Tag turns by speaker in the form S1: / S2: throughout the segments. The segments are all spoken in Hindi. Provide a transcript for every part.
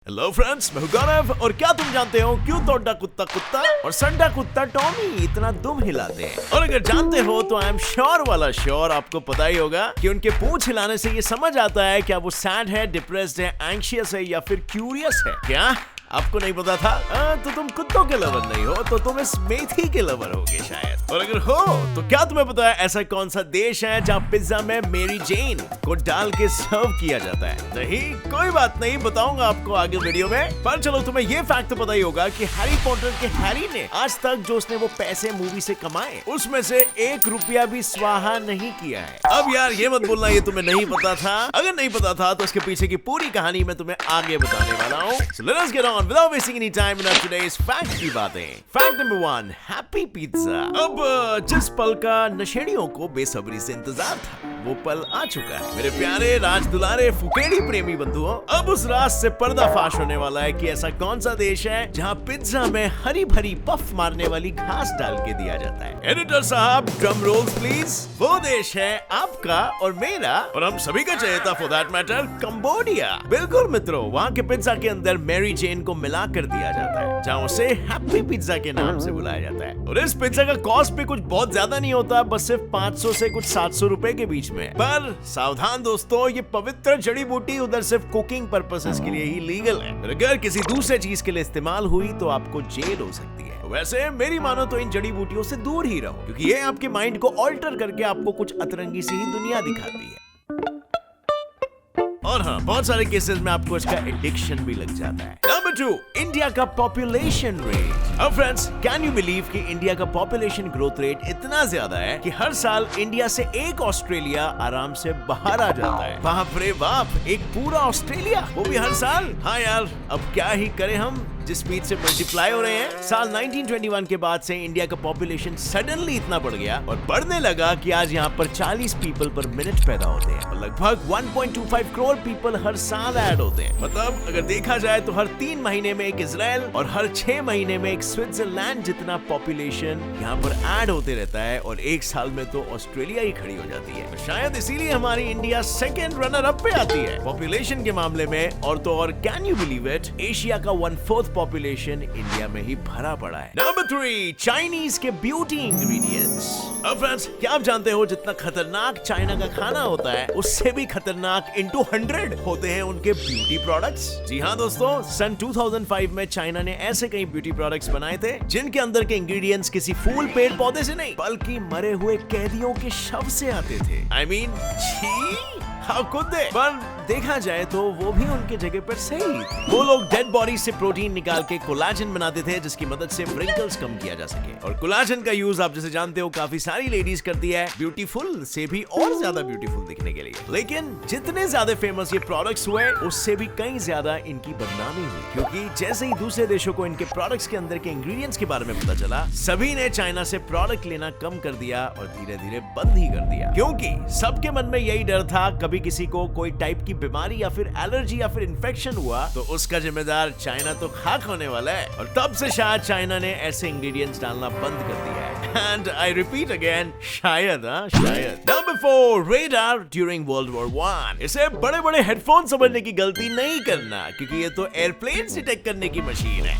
S1: हेलो फ्रेंड्स, मैं हूं गौरव और क्या तुम जानते हो क्यों तोड़ा कुत्ता कुत्ता और संडा कुत्ता टॉमी इतना दुम हिलाते हैं? और अगर जानते हो तो आई एम श्योर वाला श्योर आपको पता ही होगा कि उनके पूंछ हिलाने से ये समझ आता है क्या वो सैड है, डिप्रेस्ड है, एंग्शियस है या फिर क्यूरियस है। क्या आपको नहीं पता था? तो तुम कुत्तों के लवर नहीं हो, तो तुम इस मेथी के लवर होगे शायद। और अगर हो तो क्या तुम्हें पता है ऐसा कौन सा देश है जहाँ पिज्जा में मेरी जेन को डाल के सर्व किया जाता है? नहीं, कोई बात नहीं, बताऊंगा आपको आगे वीडियो में। पर चलो, तुम्हें ये फैक्ट तो पता ही होगा कि हैरी पॉटर के हैरी ने आज तक जो उसने वो पैसे मूवी से कमाए उसमें से 1 रुपया भी स्वाहा नहीं किया है। अब यार ये मत बोलना ये तुम्हें नहीं पता था। अगर नहीं पता था तो इसके पीछे की पूरी कहानी मैं तुम्हें आगे बताने वाला हूँ। So let us get on without wasting any time in our today's fact की बातें। Fact number 1, happy pizza. अब जिस पल का नशेड़ियों को बेसब्री से इंतजार था वो पल आ चुका है। मेरे प्यारे राज दुलारे फुकेड़ी प्रेमी बंधुओं, अब उस राज से पर्दाफाश होने वाला है कि ऐसा कौन सा देश है जहाँ पिज्जा में हरी भरी पफ मारने वाली घास डाल के दिया जाता है। एडिटर साहब, ड्रम रोल्स प्लीज। वो देश है आपका और मेरा और हम सभी का चहेता फॉर दैट मैटर, कंबोडिया। बिल्कुल मित्रों, वहाँ के पिज्जा के अंदर मेरी जेन को मिला कर दिया जाता है जहाँ उसे हैप्पी पिज्जा के नाम से बुलाया जाता है। और इस पिज्जा का कॉस्ट भी कुछ बहुत ज्यादा नहीं होता, बस सिर्फ 500 से कुछ 700 रुपए के बीच में। पर सावधान दोस्तों, ये पवित्र जड़ी बूटी उधर सिर्फ कुकिंग पर्पसेस के लिए ही लीगल है। अगर किसी दूसरे चीज के लिए इस्तेमाल हुई तो आपको जेल हो सकती है। वैसे मेरी मानो तो इन जड़ी बूटियों से दूर ही रहो, क्योंकि ये आपके माइंड को ऑल्टर करके आपको कुछ अतरंगी सी ही दुनिया दिखाती है। और हाँ, बहुत सारे केसेस में आपको इसका एडिक्शन भी लग जाता है। नंबर 2, इंडिया का पॉपुलेशन रेट। अब फ्रेंड्स, कैन यू बिलीव कि इंडिया का पॉपुलेशन ग्रोथ रेट इतना ज्यादा है कि हर साल इंडिया से एक ऑस्ट्रेलिया आराम से बाहर आ जाता है। बाप रे बाप, एक पूरा ऑस्ट्रेलिया, वो भी हर साल। हाँ यार, अब क्या ही करें हम जिस स्पीड से मल्टीप्लाई हो रहे हैं। साल 1921 के बाद से इंडिया का पॉपुलेशन सडनली इतना बढ़ गया और बढ़ने लगा कि आज यहाँ पर 40 पीपल पर मिनट पैदा होते हैं और लगभग 1.25 करोड़ पीपल हर साल ऐड होते हैं। मतलब अगर देखा जाए तो हर 3 महीने में एक इजराइल और हर 6 महीने में एक स्विट्जरलैंड जितना पॉपुलेशन यहाँ पर ऐड होते रहता है और एक साल में तो ऑस्ट्रेलिया ही खड़ी हो जाती है। शायद इसीलिए हमारी इंडिया सेकेंड रनर अप पे आती है पॉपुलेशन के मामले में। और तो और can you believe it, Asia का 1/4 पॉपुलेशन इंडिया में ही भरा पड़ा है। नंबर 3, चाइनीज के ब्यूटी इंग्रेडिएंट्स। अब फ्रेंड्स, क्या आप जानते हो जितना खतरनाक चाइना का खाना होता है उससे भी खतरनाक into 100 होते हैं उनके ब्यूटी प्रोडक्ट्स। जी हाँ दोस्तों, सन 2005 में चाइना ने ऐसे कई ब्यूटी प्रोडक्ट्स बनाए थे जिनके अंदर के इंग्रेडिएंट्स किसी फूल पेड़ पौधे से नहीं बल्कि मरे हुए कैदियों के शव से आते थे। I mean, छी, हाउ कुड दे? पर देखा जाए तो वो भी उनके जगह पर सही थे। वो लोग डेड बॉडी से प्रोटीन निकाल के कोलाजन बनाते थे जिसकी मदद से व्रिंकल्स कम किया जा सके। और कोलाजन का यूज आप जैसे जानते हो काफी सारी लेडीज करती है ब्यूटीफुल से भी और ज्यादा ब्यूटीफुल दिखने के लिए। लेकिन जितने ज्यादा फेमस ये प्रोडक्ट्स हुए उससे भी कहीं ज्यादा इनकी बदनामी हुई, क्योंकि जैसे ही दूसरे देशों को इनके प्रोडक्ट्स के अंदर के इंग्रेडिएंट्स के बारे में पता चला, सभी ने चाइना से प्रोडक्ट लेना कम कर दिया और धीरे धीरे बंद ही कर दिया। क्योंकि सबके मन में यही डर था कभी किसी को कोई टाइप की बीमारी या फिर एलर्जी या फिर इन्फेक्शन हुआ तो उसका जिम्मेदार चाइना तो खाक होने वाला है। और तब से शायद चाइना ने ऐसे इंग्रेडिएंट्स डालना बंद कर दिया है। एंड आई रिपीट अगेन, शायद शायद। Number 4, radar during world war 1। इसे बड़े बड़े हेडफोन समझने की गलती नहीं करना, क्योंकि ये तो एयरप्लेन डिटेक्ट करने की मशीन है।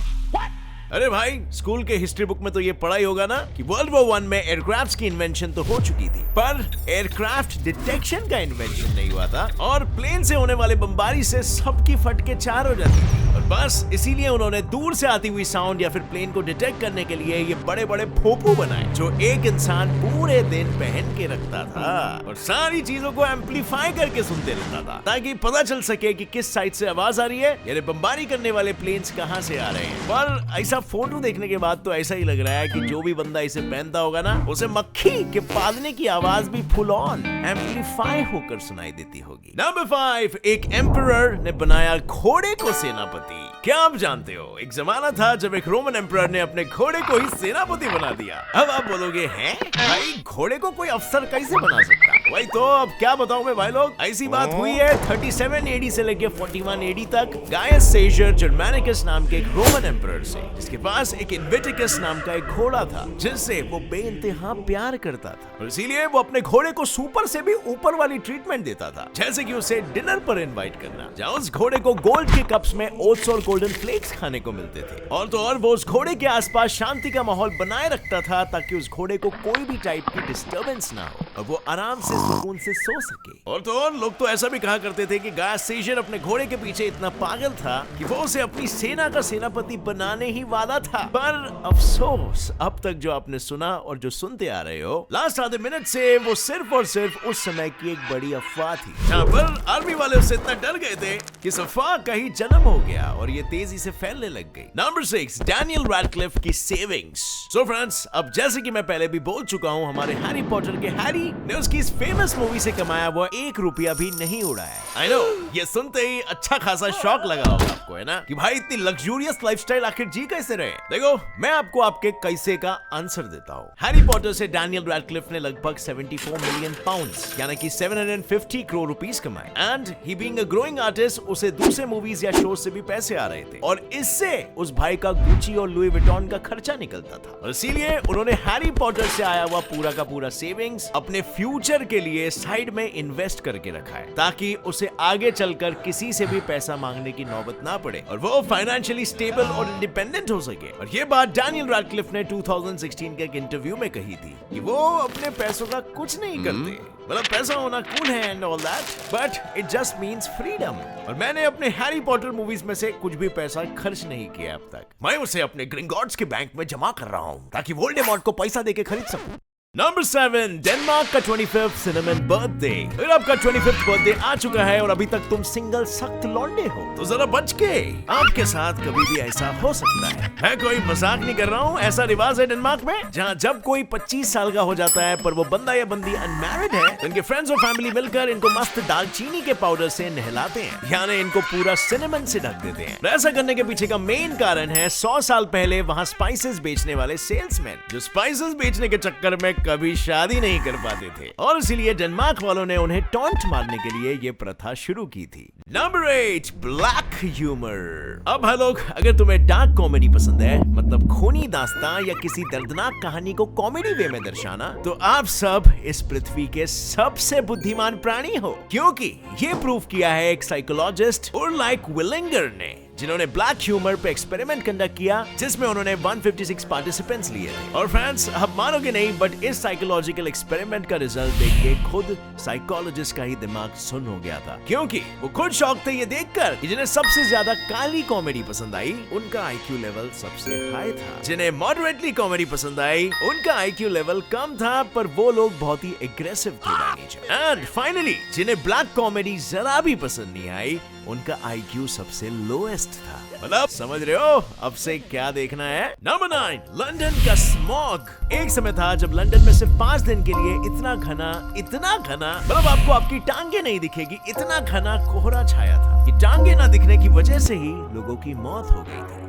S1: अरे भाई, स्कूल के हिस्ट्री बुक में तो ये पढ़ा ही होगा ना कि वर्ल्ड वॉर 1 में एयरक्राफ्ट की इन्वेंशन तो हो चुकी थी, पर एयरक्राफ्ट डिटेक्शन का इन्वेंशन नहीं हुआ था और प्लेन से होने वाले बमबारी से सबकी फटके 4 हो जाती थी। और बस इसीलिए उन्होंने दूर से आती हुई साउंड या फिर प्लेन को डिटेक्ट करने के लिए ये बड़े बड़े फोपू बनाए जो एक इंसान पूरे दिन पहन के रखता था और सारी चीजों को एम्पलीफाई करके सुनते रहता था ताकि पता चल सके कि किस साइड से आवाज आ रही है, यानी बमबारी करने वाले प्लेन्स कहां से आ रहे हैं। पर ऐसा फोटो देखने के बाद तो ऐसा ही लग रहा है कि जो भी बंदा इसे पहनता होगा ना, उसे मक्खी के पादने की आवाज भी फुल ऑन एम्पलीफाई होकर सुनाई देती होगी। नंबर 5, एक एम्परर ने बनाया घोड़े को सेनापति। क्या आप जानते हो, एक जमाना था जब एक रोमन एम्परर ने अपने घोड़े को ही सेनापति बना दिया। अब आप बोलोगे, हैं भाई, घोड़े को कोई अफसर कैसे बना सकता? वही तो, अब क्या बताऊं मैं भाई लोग, ऐसी बात हुई है 37 एडी से लेके 41 एडी तक गायस सीजर जर्मेनिकस नाम के एक रोमन एम्परर से, जिसके पास एक इन्विटिकस नाम का एक घोड़ा था जिससे वो बेइंतहा प्यार करता था, और इसीलिए वो अपने घोड़े को सुपर से भी ऊपर वाली ट्रीटमेंट देता था, जैसे कि उसे डिनर पर इनवाइट करना, जहां उस घोड़े को गोल्ड के कप्स में ओट्स और गोल्डन फ्लेक्स खाने को मिलते थे, और तो और वो उस घोड़े के आसपास शांति का माहौल बनाए रखता था ताकि उस घोड़े को कोई भी टाइप की डिस्टर्बेंस ना हो और वो आराम से सुकून से सो सके। और तो और लोग तो ऐसा भी कहा करते थे कि गायस सीजर अपने घोड़े के पीछे इतना पागल था कि वो उसे अपनी सेना का सेनापति बनाने ही वाला था। पर अफसोस, अब तक जो आपने सुना और जो सुनते आ रहे हो लास्ट आधे मिनट से, वो सिर्फ और सिर्फ उस समय की एक बड़ी अफवाह थी, जहां पर आर्मी वाले उससे इतना डर गए थे कि इस अफवाह का ही जन्म हो गया और ये तेजी से फैलने लग गई। नंबर 6, डैनियल रैडक्लिफ की सेविंग्स। सो फ्रेंड्स, अब जैसे कि मैं पहले भी बोल चुका हूं, हमारे हैरी पॉटर के हैरी ने उसकी इस फेमस मूवी से कमाया वो 1 रुपया भी नहीं उड़ाया। आई नो, ये सुनते ही अच्छा खासा शौक लगा होगा आपको, है ना, कि भाई इतनी लग्जूरियस लाइफस्टाइल आखिर जी कैसे रहे। देखो, मैं आपको आपके कैसे का आंसर देता हूँ। हैरी पॉटर से डैनियल रैडक्लिफ ने लगभग 74 मिलियन पाउंड्स यानी कि 750 करोड़ रुपीस कमाए, and he being a growing artist, उसे दूसरे मूवीज या शो से भी पैसे आ रहे थे, और इससे उस भाई का गुची और लुई विटॉन का खर्चा निकलता था, और इसीलिए उन्होंने हैरी पॉटर से आया हुआ पूरा का पूरा सेविंग्स अपने फ्यूचर के लिए साइड में इन्वेस्ट करके रखा है, ताकि उसे आगे चलकर किसी से भी पैसा मांगने की नौबत ना पड़े और वो फाइनेंशियली स्टेबल और इंडिपेंडेंट हो सके। और ये बात डैनियल रैडक्लिफ ने 2016 के एक इंटरव्यू में कही थी कि वो अपने पैसों का कुछ नहीं करते, मतलब पैसा होना कूल है and all that, but it just means freedom. और मैंने अपने हैरी पॉटर मूवीज में से कुछ भी पैसा खर्च नहीं किया अब तक, मैं उसे अपने ग्रिंगॉट्स के बैंक में जमा कर रहा हूँ ताकि वोल्डेमॉर्ट को पैसा देके खरीद सकूं। नंबर 7, डेनमार्क का 25th सिनेमन बर्थडे। अगर आपका 25th बर्थडे आ चुका है और अभी तक तुम सिंगल सख्त लौंडे हो तो जरा बच के, आपके साथ कभी भी ऐसा हो सकता है। मैं कोई मजाक नहीं कर रहा हूँ, ऐसा रिवाज है डेनमार्क में, जहाँ जब कोई 25 साल का हो जाता है पर वो बंदा या बंदी अनमैरिड है, तो इनके फ्रेंड्स और फैमिली मिलकर इनको मस्त दालचीनी के पाउडर से नहलाते हैं, यानी इनको पूरा सिनेमन से ढक देते हैं। ऐसा करने के पीछे का मेन कारण है 100 साल पहले वहाँ स्पाइसेस बेचने वाले सेल्समैन, जो स्पाइसेस बेचने के चक्कर में कभी शादी नहीं कर पाते थे, और इसीलिए डेनमार्क वालों ने उन्हें टॉन्ट मारने के लिए ये प्रथा शुरू की थी। Number 8, black humour. अब भाई लोग, अगर तुम्हें डार्क कॉमेडी पसंद है, मतलब खूनी दास्तां या किसी दर्दनाक कहानी को कॉमेडी वे में दर्शाना, तो आप सब इस पृथ्वी के सबसे बुद्धिमान प्राणी हो, क्योंकि ये प्रूव किया है एक साइकोलॉजिस्ट उर्लाइक विलिंगर ने, जिन्होंने ब्लैक ह्यूमर पे एक्सपेरिमेंट कंडक्ट किया, जिसमें उन्होंने 156 पार्टिसिपेंट्स लिए थे। और फ्रेंड्स, आप मानोगे नहीं, बट इस साइकोलॉजिकल एक्सपेरिमेंट का रिजल्ट देख के खुद साइकोलॉजिस्ट का ही दिमाग सुन्न हो गया था, क्योंकि वो खुद शॉक थे ये देखकर कि जिन्हें सबसे ज्यादा काली कॉमेडी पसंद आई, उनका आईक्यू लेवल सबसे हाई था। जिन्हें मॉडरेटली कॉमेडी पसंद आई, उनका आईक्यू लेवल कम था, पर वो लोग बहुत ही एग्रेसिव थे बाय नेचर। एंड फाइनली, जिन्हें ब्लैक कॉमेडी जरा भी पसंद नहीं आई, उनका आईक्यू सबसे लोएस्ट था। मतलब समझ रहे हो अब से क्या देखना है। नंबर 9, लंदन का स्मॉग। एक समय था जब लंदन में सिर्फ 5 दिन के लिए इतना घना, मतलब आपको आपकी टांगे नहीं दिखेगी, इतना घना कोहरा छाया था कि टांगे ना दिखने की वजह से ही लोगों की मौत हो गई थी।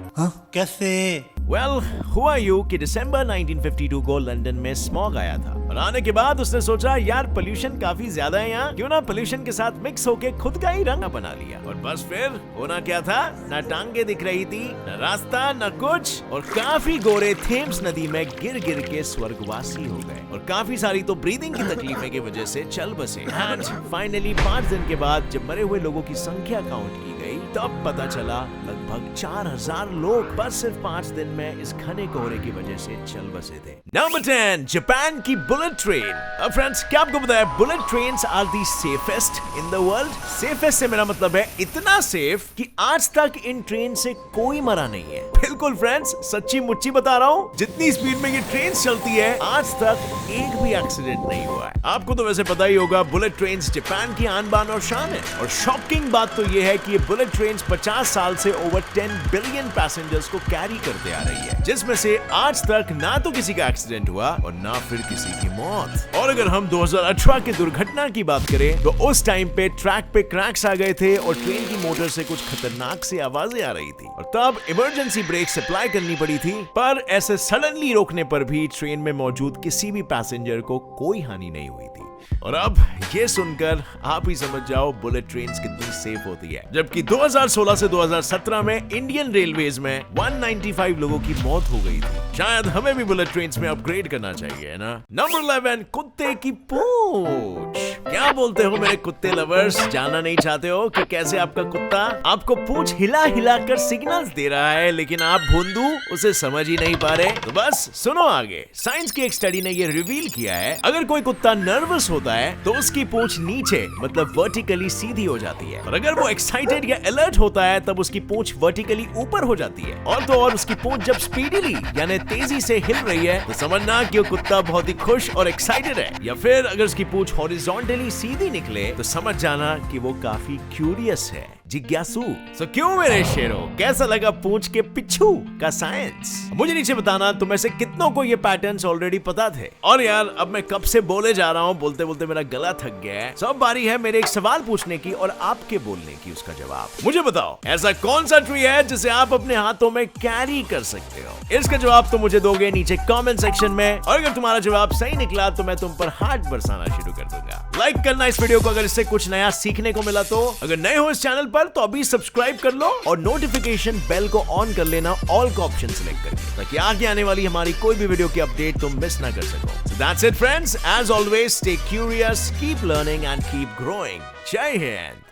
S2: कैसे?
S1: वेल, हुआ यूं कि दिसंबर 1952 को लंदन में स्मॉग आया था, और आने के बाद उसने सोचा यार पोल्यूशन काफी ज्यादा है यहाँ, क्यों ना पोल्यूशन के साथ मिक्स होके खुद का ही रंग बना लिया। और बस फिर होना क्या था, ना टांगे दिख रही थी, ना रास्ता, ना कुछ, और काफी गोरे थेम्स नदी में गिर गिर के स्वर्गवासी हो गए, और काफी सारी तो ब्रीदिंग की तकलीफें की वजह से चल बसे। एंड फाइनली 5 दिन के बाद जब मरे हुए लोगों की संख्या काउंट की गई, तब पता चला लगभग 4000 लोग बस सिर्फ 5 दिन में इस घने कोहरे की वजह से चल बसे थे। नंबर 10, जापान की बुलेट ट्रेन। अब फ्रेंड्स, क्या आपको पता है bullet trains are the safest in the world. Safest से मेरा मतलब है इतना सेफ कि आज तक इन ट्रेन से कोई मरा नहीं है। बिल्कुल फ्रेंड्स, सच्ची मुच्ची बता रहा हूँ, जितनी स्पीड में ये ट्रेन चलती है आज तक एक भी एक्सीडेंट नहीं हुआ है। आपको तो वैसे पता ही होगा, बुलेट ट्रेन्स जापान की आन बान और शान है। और शॉकिंग बात तो ये है कि ये बुलेट ट्रेन्स 50 साल से ओवर 10 बिलियन पैसेंजर्स को कैरी करते आ रही है, जिसमें से आज तक ना तो किसी का एक्सीडेंट हुआ और ना फिर किसी की मौत। और अगर हम 2018 की दुर्घटना की बात करें, तो उस टाइम पे ट्रैक पे क्रैक्स आ गए थे और ट्रेन की मोटर से कुछ खतरनाक सी आवाजें आ रही थी, और तब इमरजेंसी ब्रेक अप्लाई करनी पड़ी थी। पर ऐसे सडनली रोकने पर भी ट्रेन में मौजूद किसी भी पैसेंजर को कोई हानि नहीं हुई थी। और अब ये सुनकर आप ही समझ जाओ बुलेट ट्रेन्स कितनी सेफ होती है। जबकि 2016 से 2017 में इंडियन रेलवेज में 195 लोगों की मौत हो गई थी। शायद हमें भी बुलेट ट्रेन्स में अपग्रेड करना चाहिए, है ना। नंबर 11, कुत्ते की पूंछ। क्या बोलते हो मेरे कुत्ते लवर्स, जानना नहीं चाहते हो कि कैसे आपका कुत्ता आपको पूंछ हिला हिला कर सिग्नल्स दे रहा है, लेकिन आप भोंदू उसे समझ ही नहीं पा रहे? तो बस सुनो आगे। साइंस की एक स्टडी ने ये रिवील किया है, अगर कोई कुत्ता नर्वस होता है तो उसकी पूंछ नीचे मतलब वर्टिकली सीधी हो जाती है, और अगर वो एक्साइटेड या अलर्ट होता है तब उसकी पूंछ वर्टिकली ऊपर हो जाती है। और तो और उसकी पूंछ जब स्पीडीली यानी तेजी से हिल रही है तो समझना कि वो कुत्ता बहुत ही खुश और एक्साइटेड है। या फिर अगर उसकी पूंछ हॉरिजॉन्टली सीधी निकले तो समझ जाना कि वो काफी क्यूरियस है, जिज्ञासु। सो क्यों मेरे शेरों, कैसा लगा पूंछ के पिच्छू का साइंस? मुझे नीचे बताना तुम में से कितनों को ये पैटर्न्स ऑलरेडी पता थे। और यार अब मैं कब से बोले जा रहा हूँ, बोलते बोलते मेरा गला थक गया है। सब बारी है मेरे एक सवाल पूछने की और आपके बोलने की उसका जवाब। मुझे बताओ ऐसा कौन सा ट्री है जिसे आप अपने हाथों में कैरी कर सकते हो? इसका जवाब तो मुझे दोगे नीचे कमेंट सेक्शन में, और अगर तुम्हारा जवाब सही निकला तो मैं तुम पर हार्ट बरसाना शुरू कर दूंगा। लाइक करना इस वीडियो को अगर इससे कुछ नया सीखने को मिला तो। अगर नए हो इस चैनल पर तो अभी सब्सक्राइब कर लो और नोटिफिकेशन बेल को ऑन कर लेना ऑल का ऑप्शन सिलेक्ट करके, ताकि आगे आने वाली हमारी कोई भी वीडियो की अपडेट तुम मिस ना कर सको। So that's it friends, as always stay curious, keep learning and keep growing. जय हिंद।